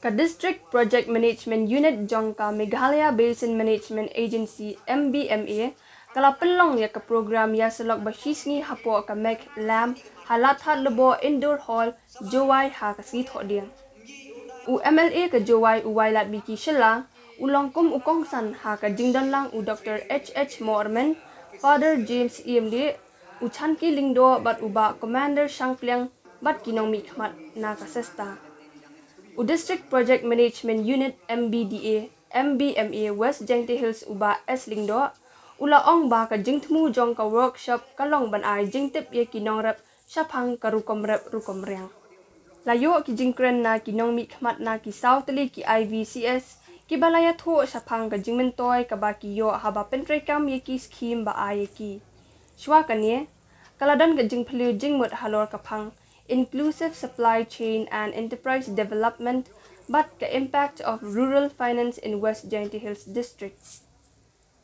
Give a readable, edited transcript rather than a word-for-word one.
Ka District Project Management Unit Jongka Meghalaya Basin Management Agency MBMA kala Pynlong ya ka program ya selok basisngi hapo ka mek lam halat hat lebo indoor hall Jowai ha ka si tho diang. U MLA ka Jowai u wailat biki shela ulong kum ukong san ha ka jingdon lang u Dr. H.H. Morman, Father James EMD, u chanki lingdo bat uba Commander Shangpliang bat kinong mi khmat na ka sesta. U District Project Management Unit MBMA West Jengti Hills uba S lingdo ula ong ba ka jingtmu jong ka workshop kalong ban ai jingtip ye kinong rep syapang ka rukom rep rukom riang. Layo ki jingkren na kinong mi khmat na ki Southly ki IVCS ki balaya tho syapang ka jingmentoy ka ba ki yo haba prokram ye ki scheme ba ai ki. Shwa kanye kaladan ka jingphlu jingmut halor kapang inclusive supply chain and enterprise development but the impact of rural finance in West Jengti Hills district.